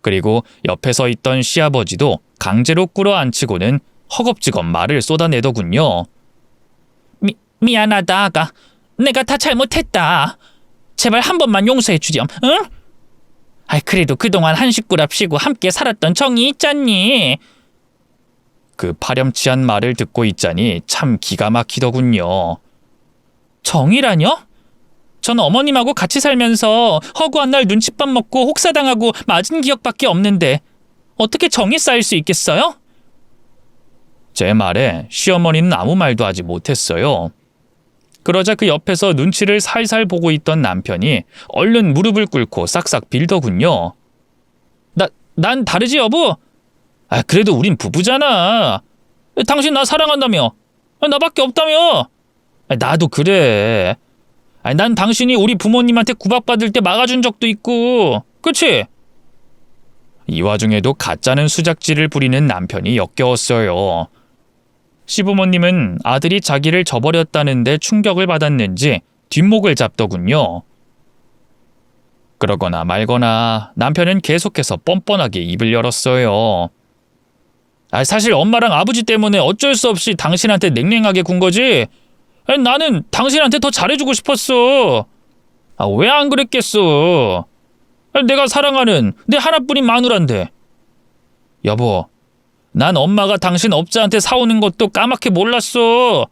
Speaker 1: 그리고 옆에 서 있던 시아버지도 강제로 꿇어앉히고는 허겁지겁 말을 쏟아내더군요.
Speaker 2: 미안하다 아가. 내가 다 잘못했다. 제발 한 번만 용서해 주렴. 응? 그래도 그동안 한 식구랍시고 함께 살았던 정이 있잖니.
Speaker 1: 그 파렴치한 말을 듣고 있자니 참 기가 막히더군요.
Speaker 2: 정이라뇨? 전 어머님하고 같이 살면서 허구한 날 눈칫밥 먹고 혹사당하고 맞은 기억밖에 없는데 어떻게 정이 쌓일 수 있겠어요?
Speaker 1: 제 말에 시어머니는 아무 말도 하지 못했어요. 그러자 그 옆에서 눈치를 살살 보고 있던 남편이 얼른 무릎을 꿇고 싹싹 빌더군요.
Speaker 2: 난 다르지 여보? 그래도 우린 부부잖아. 당신 나 사랑한다며. 나밖에 없다며.
Speaker 1: 나도 그래.
Speaker 2: 아니, 난 당신이 우리 부모님한테 구박받을 때 막아준 적도 있고, 그치?
Speaker 1: 이 와중에도 가짜는 수작질을 부리는 남편이 역겨웠어요. 시부모님은 아들이 자기를 저버렸다는데 충격을 받았는지 뒷목을 잡더군요. 그러거나 말거나 남편은 계속해서 뻔뻔하게 입을 열었어요.
Speaker 2: 사실 엄마랑 아버지 때문에 어쩔 수 없이 당신한테 냉랭하게 군 거지. 나는 당신한테 더 잘해주고 싶었어. 왜 안 그랬겠어? 내가 사랑하는 내 하나뿐인 마누란데. 여보, 난 엄마가 당신 업자한테 사오는 것도 까맣게 몰랐어.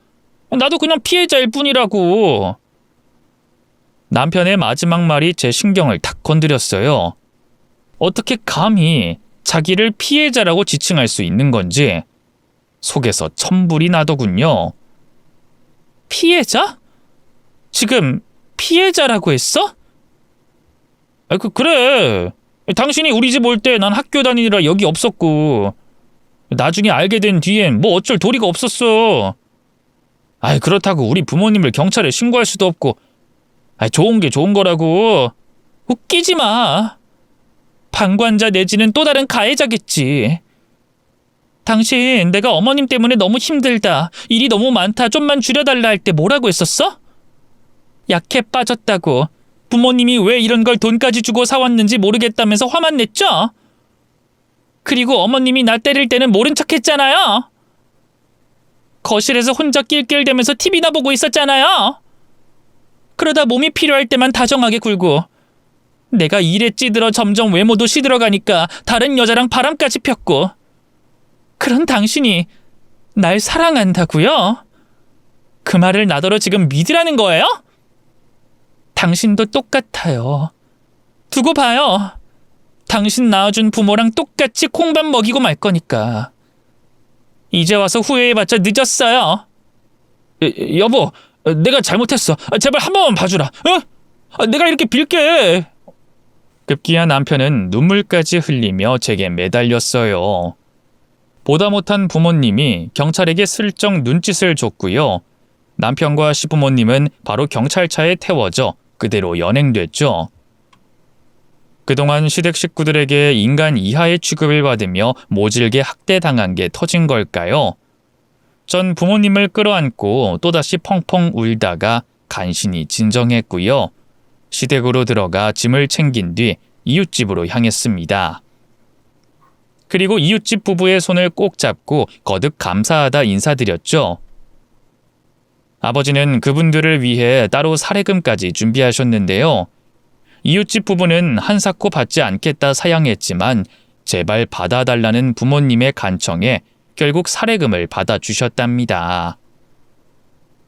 Speaker 2: 나도 그냥 피해자일 뿐이라고.
Speaker 1: 남편의 마지막 말이 제 신경을 탁 건드렸어요. 어떻게 감히 자기를 피해자라고 지칭할 수 있는 건지 속에서 천불이 나더군요.
Speaker 2: 피해자? 지금 피해자라고 했어? 그래. 당신이 우리 집 올 때 난 학교 다니느라 여기 없었고 나중에 알게 된 뒤엔 뭐 어쩔 도리가 없었어. 그렇다고 우리 부모님을 경찰에 신고할 수도 없고. 좋은 게 좋은 거라고. 웃기지 마. 방관자 내지는 또 다른 가해자겠지. 당신 내가 어머님 때문에 너무 힘들다, 일이 너무 많다, 좀만 줄여달라 할 때 뭐라고 했었어? 약해 빠졌다고, 부모님이 왜 이런 걸 돈까지 주고 사왔는지 모르겠다면서 화만 냈죠? 그리고 어머님이 나 때릴 때는 모른 척 했잖아요. 거실에서 혼자 낄낄대면서 TV나 보고 있었잖아요. 그러다 몸이 필요할 때만 다정하게 굴고, 내가 일에 찌들어 점점 외모도 시들어가니까 다른 여자랑 바람까지 폈고. 그런 당신이 날 사랑한다고요? 그 말을 나더러 지금 믿으라는 거예요? 당신도 똑같아요. 두고 봐요. 당신 낳아준 부모랑 똑같이 콩밥 먹이고 말 거니까. 이제 와서 후회해봤자 늦었어요. 여보, 내가 잘못했어. 제발 한 번만 봐주라. 내가 이렇게 빌게.
Speaker 1: 급기야 남편은 눈물까지 흘리며 제게 매달렸어요. 보다 못한 부모님이 경찰에게 슬쩍 눈짓을 줬고요. 남편과 시부모님은 바로 경찰차에 태워져 그대로 연행됐죠. 그동안 시댁 식구들에게 인간 이하의 취급을 받으며 모질게 학대당한 게 터진 걸까요? 전 부모님을 끌어안고 또다시 펑펑 울다가 간신히 진정했고요. 시댁으로 들어가 짐을 챙긴 뒤 이웃집으로 향했습니다. 그리고 이웃집 부부의 손을 꼭 잡고 거듭 감사하다 인사드렸죠. 아버지는 그분들을 위해 따로 사례금까지 준비하셨는데요. 이웃집 부부는 한사코 받지 않겠다 사양했지만 제발 받아달라는 부모님의 간청에 결국 사례금을 받아주셨답니다.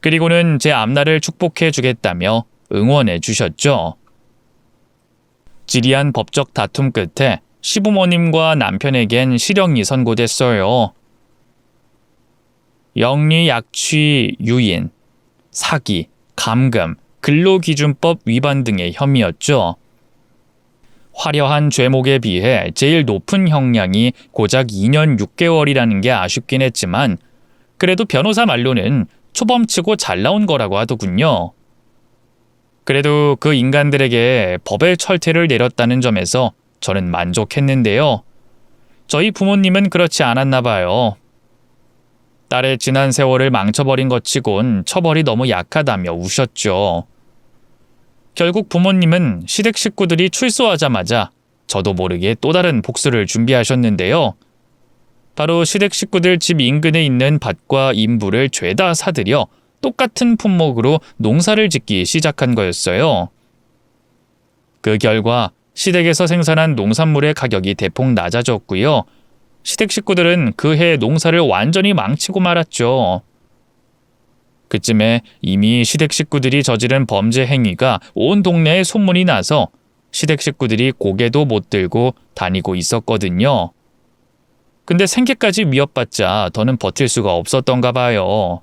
Speaker 1: 그리고는 제 앞날을 축복해 주겠다며 응원해 주셨죠. 지리한 법적 다툼 끝에 시부모님과 남편에겐 실형이 선고됐어요. 영리 약취 유인, 사기, 감금, 근로기준법 위반 등의 혐의였죠. 화려한 죄목에 비해 제일 높은 형량이 고작 2년 6개월이라는 게 아쉽긴 했지만 그래도 변호사 말로는 초범치고 잘 나온 거라고 하더군요. 그래도 그 인간들에게 법의 철퇴를 내렸다는 점에서 저는 만족했는데요. 저희 부모님은 그렇지 않았나 봐요. 딸의 지난 세월을 망쳐버린 것 치곤 처벌이 너무 약하다며 우셨죠. 결국 부모님은 시댁 식구들이 출소하자마자 저도 모르게 또 다른 복수를 준비하셨는데요. 바로 시댁 식구들 집 인근에 있는 밭과 인부를 죄다 사들여 똑같은 품목으로 농사를 짓기 시작한 거였어요. 그 결과 시댁에서 생산한 농산물의 가격이 대폭 낮아졌고요. 시댁 식구들은 그 해 농사를 완전히 망치고 말았죠. 그쯤에 이미 시댁 식구들이 저지른 범죄 행위가 온 동네에 소문이 나서 시댁 식구들이 고개도 못 들고 다니고 있었거든요. 근데 생계까지 위협받자 더는 버틸 수가 없었던가 봐요.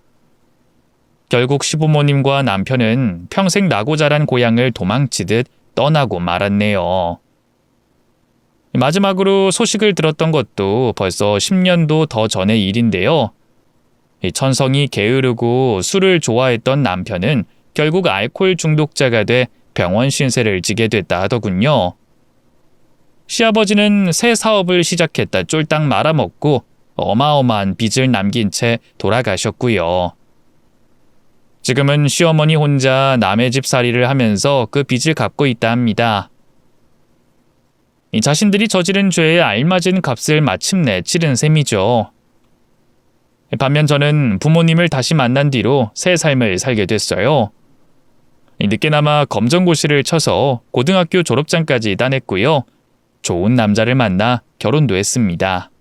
Speaker 1: 결국 시부모님과 남편은 평생 나고 자란 고향을 도망치듯 떠나고 말았네요. 마지막으로 소식을 들었던 것도 벌써 10년도 더 전의 일인데요. 천성이 게으르고 술을 좋아했던 남편은 결국 알코올 중독자가 돼 병원 신세를 지게 됐다 하더군요. 시아버지는 새 사업을 시작했다 쫄딱 말아먹고 어마어마한 빚을 남긴 채 돌아가셨고요. 지금은 시어머니 혼자 남의 집 살이를 하면서 그 빚을 갚고 있다 합니다. 이 자신들이 저지른 죄에 알맞은 값을 마침내 치른 셈이죠. 반면 저는 부모님을 다시 만난 뒤로 새 삶을 살게 됐어요. 늦게나마 검정고시를 쳐서 고등학교 졸업장까지 따냈고요. 좋은 남자를 만나 결혼도 했습니다.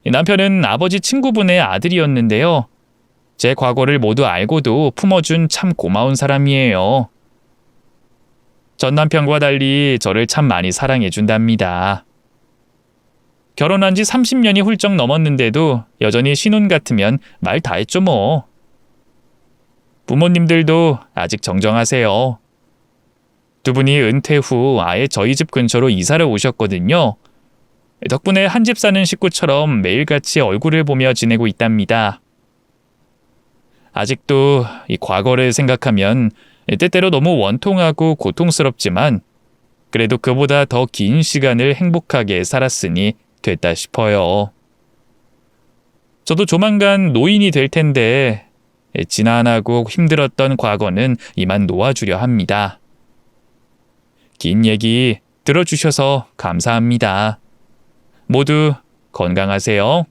Speaker 1: 남편은 아버지 친구분의 아들이었는데요. 제 과거를 모두 알고도 품어준 참 고마운 사람이에요. 전 남편과 달리 저를 참 많이 사랑해준답니다. 결혼한 지 30년이 훌쩍 넘었는데도 여전히 신혼 같으면 말 다 했죠 뭐. 부모님들도 아직 정정하세요. 두 분이 은퇴 후 아예 저희 집 근처로 이사를 오셨거든요. 덕분에 한 집 사는 식구처럼 매일같이 얼굴을 보며 지내고 있답니다. 아직도 이 과거를 생각하면 때때로 너무 원통하고 고통스럽지만 그래도 그보다 더 긴 시간을 행복하게 살았으니 됐다 싶어요. 저도 조만간 노인이 될 텐데 지난하고 힘들었던 과거는 이만 놓아주려 합니다. 긴 얘기 들어주셔서 감사합니다. 모두 건강하세요.